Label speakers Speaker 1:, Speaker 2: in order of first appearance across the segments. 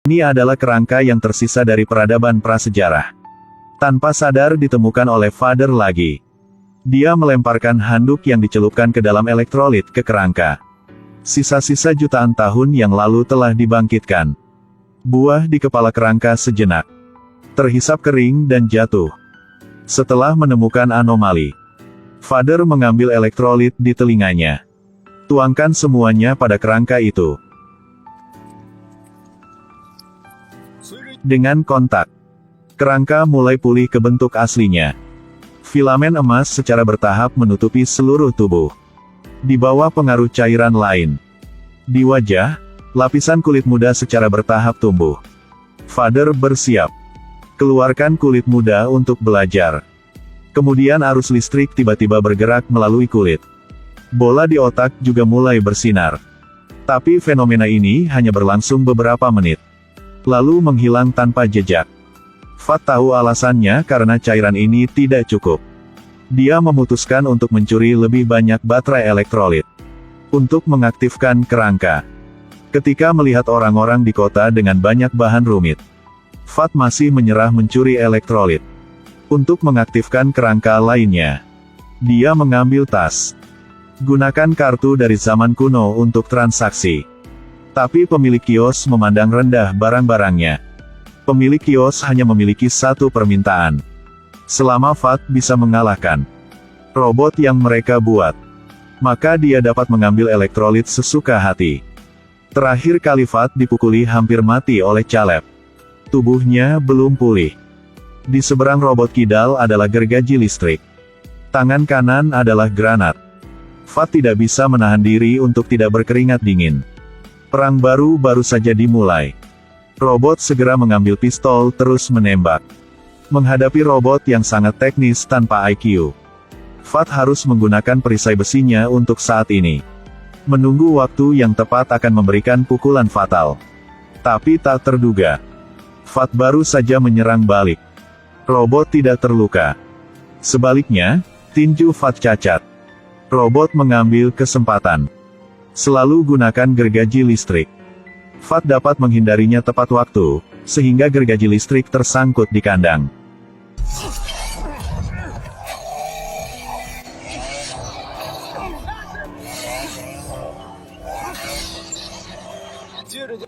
Speaker 1: Ini adalah kerangka yang tersisa dari peradaban prasejarah. Tanpa sadar ditemukan oleh Father lagi. Dia melemparkan handuk yang dicelupkan ke dalam elektrolit ke kerangka. Sisa-sisa jutaan tahun yang lalu telah dibangkitkan. Buah di kepala kerangka sejenak. Terhisap kering dan jatuh. Setelah menemukan anomali, Father mengambil elektrolit di telinganya. Tuangkan semuanya pada kerangka itu. Dengan kontak, kerangka mulai pulih ke bentuk aslinya. Filamen emas secara bertahap menutupi seluruh tubuh. Di bawah pengaruh cairan lain. Di wajah, lapisan kulit muda secara bertahap tumbuh. Father bersiap. Keluarkan kulit muda untuk belajar. Kemudian arus listrik tiba-tiba bergerak melalui kulit. Bola di otak juga mulai bersinar. Tapi fenomena ini hanya berlangsung beberapa menit. Lalu menghilang tanpa jejak. Fat tahu alasannya karena cairan ini tidak cukup. Dia memutuskan untuk mencuri lebih banyak baterai elektrolit. Untuk mengaktifkan kerangka. Ketika melihat orang-orang di kota dengan banyak bahan rumit, Fat masih menyerah mencuri elektrolit. Untuk mengaktifkan kerangka lainnya, dia mengambil tas. Gunakan kartu dari zaman kuno untuk transaksi. Tapi pemilik kios memandang rendah barang-barangnya. Pemilik kios hanya memiliki satu permintaan. Selama Fat bisa mengalahkan robot yang mereka buat, maka dia dapat mengambil elektrolit sesuka hati. Terakhir kali Fat dipukuli hampir mati oleh Caleb. Tubuhnya belum pulih. Di seberang robot kidal adalah gergaji listrik. Tangan kanan adalah granat. Fat tidak bisa menahan diri untuk tidak berkeringat dingin. Perang baru saja dimulai. Robot segera mengambil pistol terus menembak. Menghadapi robot yang sangat teknis tanpa IQ, Fat harus menggunakan perisai besinya untuk saat ini. Menunggu waktu yang tepat akan memberikan pukulan fatal. Tapi tak terduga, Fat baru saja menyerang balik. Robot tidak terluka. Sebaliknya, tinju Fat cacat. Robot mengambil kesempatan. Selalu gunakan gergaji listrik. Fat dapat menghindarinya tepat waktu, sehingga gergaji listrik tersangkut di kandang.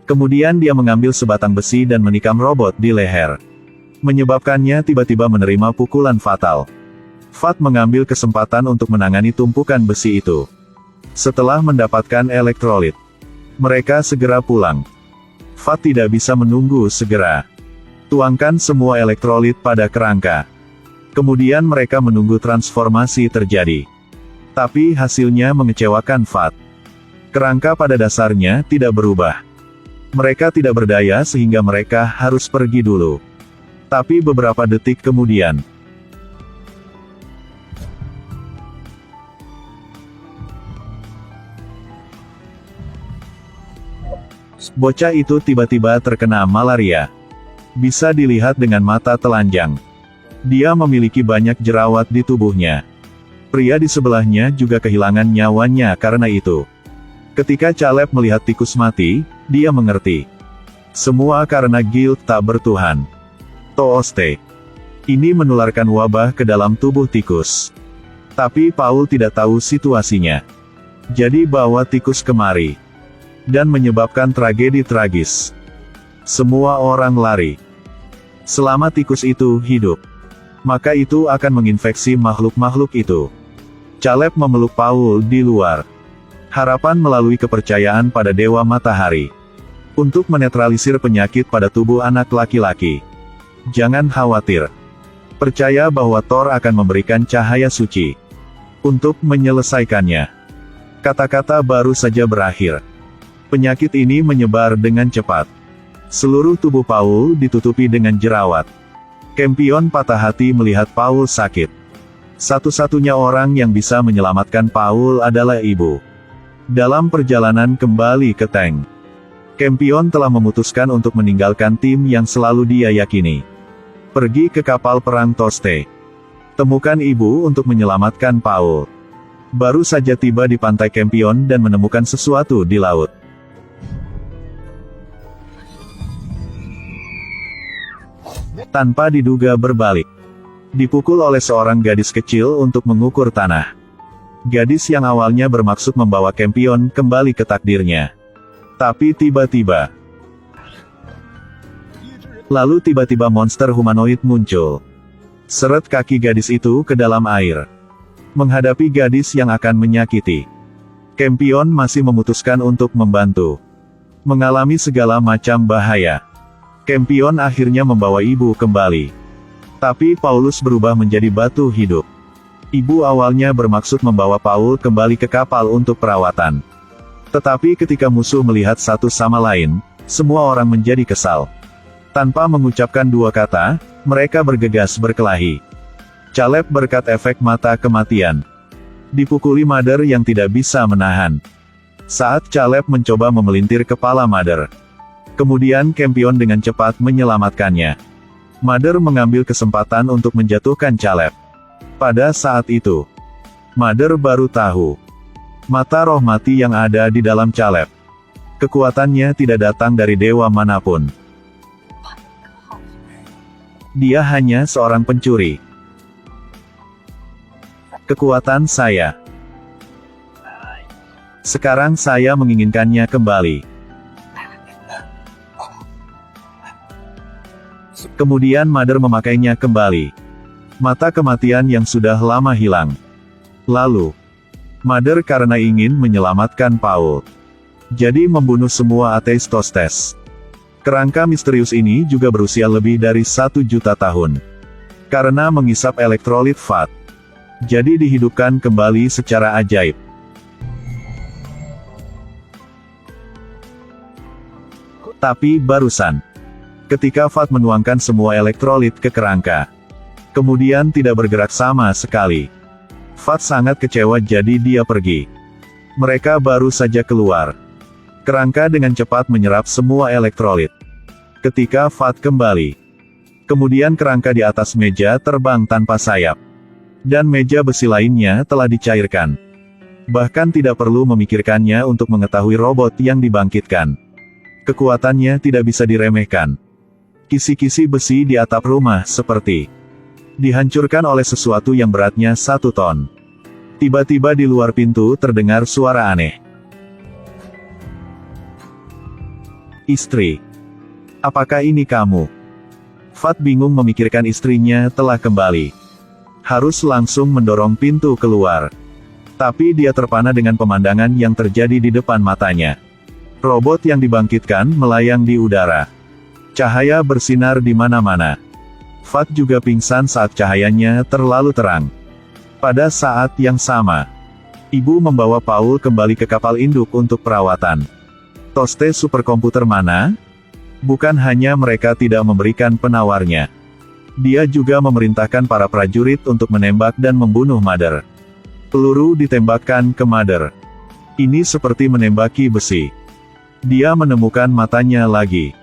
Speaker 1: Kemudian dia mengambil sebatang besi dan menikam robot di leher. Menyebabkannya tiba-tiba menerima pukulan fatal. Fat mengambil kesempatan untuk menangani tumpukan besi itu. Setelah mendapatkan elektrolit, mereka segera pulang. Fat tidak bisa menunggu segera. Tuangkan semua elektrolit pada kerangka. Kemudian mereka menunggu transformasi terjadi. Tapi hasilnya mengecewakan Fat. Kerangka pada dasarnya tidak berubah. Mereka tidak berdaya sehingga mereka harus pergi dulu. Tapi beberapa detik kemudian, bocah itu tiba-tiba terkena malaria. Bisa dilihat dengan mata telanjang. Dia memiliki banyak jerawat di tubuhnya. Pria di sebelahnya juga kehilangan nyawanya karena itu. Ketika Caleb melihat tikus mati, dia mengerti. Semua karena guild tak bertuhan. Tooste. Ini menularkan wabah ke dalam tubuh tikus. Tapi Paul tidak tahu situasinya. Jadi bawa tikus kemari. Dan menyebabkan tragedi tragis. Semua orang lari. Selama tikus itu hidup, maka itu akan menginfeksi makhluk-makhluk itu. Caleb memeluk Paul di luar. Harapan melalui kepercayaan pada Dewa Matahari. Untuk menetralisir penyakit pada tubuh anak laki-laki. Jangan khawatir. Percaya bahwa Thor akan memberikan cahaya suci. Untuk menyelesaikannya. Kata-kata baru saja berakhir. Penyakit ini menyebar dengan cepat. Seluruh tubuh Paul ditutupi dengan jerawat. Kempion patah hati melihat Paul sakit. Satu-satunya orang yang bisa menyelamatkan Paul adalah ibu. Dalam perjalanan kembali ke tank, Kempion telah memutuskan untuk meninggalkan tim yang selalu dia yakini. Pergi ke kapal perang Toste. Temukan ibu untuk menyelamatkan Paul. Baru saja tiba di pantai Kempion dan menemukan sesuatu di laut. Tanpa diduga berbalik. Dipukul oleh seorang gadis kecil untuk mengukur tanah. Gadis yang awalnya bermaksud membawa Kempion kembali ke takdirnya. Tapi tiba-tiba. Lalu tiba-tiba monster humanoid muncul. Seret kaki gadis itu ke dalam air. Menghadapi gadis yang akan menyakiti, Kempion masih memutuskan untuk membantu. Mengalami segala macam bahaya, Kempion akhirnya membawa ibu kembali. Tapi Paulus berubah menjadi batu hidup. Ibu awalnya bermaksud membawa Paul kembali ke kapal untuk perawatan. Tetapi ketika musuh melihat satu sama lain, semua orang menjadi kesal. Tanpa mengucapkan dua kata, mereka bergegas berkelahi. Caleb berkat efek mata kematian. Dipukuli Mother yang tidak bisa menahan. Saat Caleb mencoba memelintir kepala Mother, kemudian Kempion dengan cepat menyelamatkannya. Mother mengambil kesempatan untuk menjatuhkan Caleb. Pada saat itu, Mother baru tahu mata roh mati yang ada di dalam Caleb. Kekuatannya tidak datang dari dewa manapun. Dia hanya seorang pencuri. Kekuatan saya. Sekarang saya menginginkannya kembali. Kemudian Mother memakainya kembali. Mata kematian yang sudah lama hilang. Lalu, Mother karena ingin menyelamatkan Paul, jadi membunuh semua ateis Tostes. Kerangka misterius ini juga berusia lebih dari 1 juta tahun. Karena mengisap elektrolit Fat, jadi dihidupkan kembali secara ajaib. Tapi barusan, ketika Fat menuangkan semua elektrolit ke kerangka, kemudian tidak bergerak sama sekali. Fat sangat kecewa jadi dia pergi. Mereka baru saja keluar. Kerangka dengan cepat menyerap semua elektrolit. Ketika Fat kembali, kemudian kerangka di atas meja terbang tanpa sayap. Dan meja besi lainnya telah dicairkan. Bahkan tidak perlu memikirkannya untuk mengetahui robot yang dibangkitkan. Kekuatannya tidak bisa diremehkan. Kisi-kisi besi di atap rumah seperti dihancurkan oleh sesuatu yang beratnya 1 ton. Tiba-tiba di luar pintu terdengar suara aneh. Istri. Apakah ini kamu? Fat bingung memikirkan istrinya telah kembali. Harus langsung mendorong pintu keluar. Tapi dia terpana dengan pemandangan yang terjadi di depan matanya. Robot yang dibangkitkan melayang di udara. Cahaya bersinar di mana-mana. Fat juga pingsan saat cahayanya terlalu terang. Pada saat yang sama, ibu membawa Paul kembali ke kapal induk untuk perawatan. Toste superkomputer mana? Bukan hanya mereka tidak memberikan penawarnya. Dia juga memerintahkan para prajurit untuk menembak dan membunuh Mother. Peluru ditembakkan ke Mother. Ini seperti menembaki besi. Dia menemukan matanya lagi.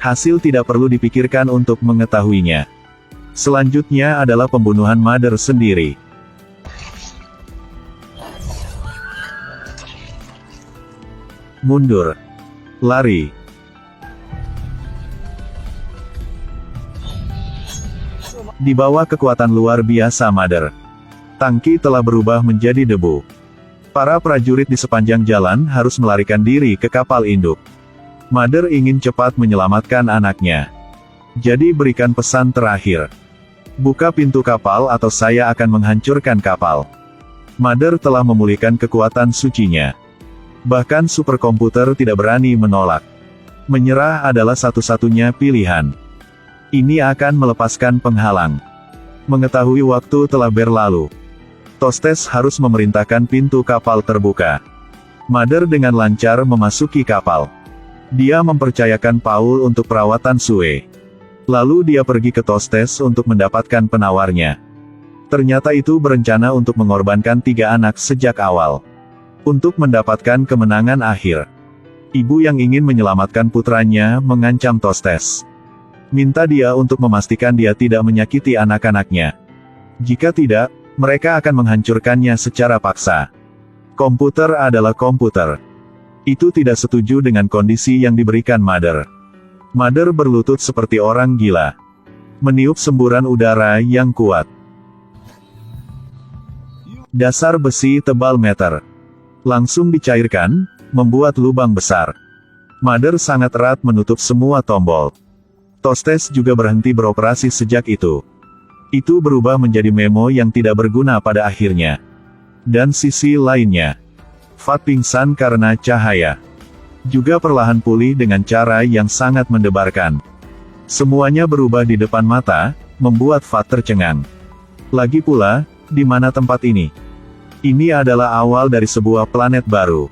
Speaker 1: Hasil tidak perlu dipikirkan untuk mengetahuinya. Selanjutnya adalah pembunuhan Mother sendiri. Mundur. Lari. Di bawah kekuatan luar biasa Mother, tangki telah berubah menjadi debu. Para prajurit di sepanjang jalan harus melarikan diri ke kapal induk. Mother ingin cepat menyelamatkan anaknya. Jadi berikan pesan terakhir. Buka pintu kapal atau saya akan menghancurkan kapal. Mother telah memulihkan kekuatan sucinya. Bahkan superkomputer tidak berani menolak. Menyerah adalah satu-satunya pilihan. Ini akan melepaskan penghalang. Mengetahui waktu telah berlalu, Tostes harus memerintahkan pintu kapal terbuka. Mother dengan lancar memasuki kapal. Dia mempercayakan Paul untuk perawatan Sue. Lalu dia pergi ke Tostes untuk mendapatkan penawarnya. Ternyata itu berencana untuk mengorbankan 3 anak sejak awal. Untuk mendapatkan kemenangan akhir. Ibu yang ingin menyelamatkan putranya mengancam Tostes. Minta dia untuk memastikan dia tidak menyakiti anak-anaknya. Jika tidak, mereka akan menghancurkannya secara paksa. Komputer adalah komputer. Itu tidak setuju dengan kondisi yang diberikan Mother. Mother berlutut seperti orang gila. Meniup semburan udara yang kuat. Dasar besi tebal meter. Langsung dicairkan, membuat lubang besar. Mother sangat erat menutup semua tombol. Tostes juga berhenti beroperasi sejak itu. Itu berubah menjadi memo yang tidak berguna pada akhirnya. Dan sisi lainnya, Fat pingsan karena cahaya. Juga perlahan pulih dengan cara yang sangat mendebarkan. Semuanya berubah di depan mata, membuat Fat tercengang. Lagi pula, di mana tempat ini? Ini adalah awal dari sebuah planet baru.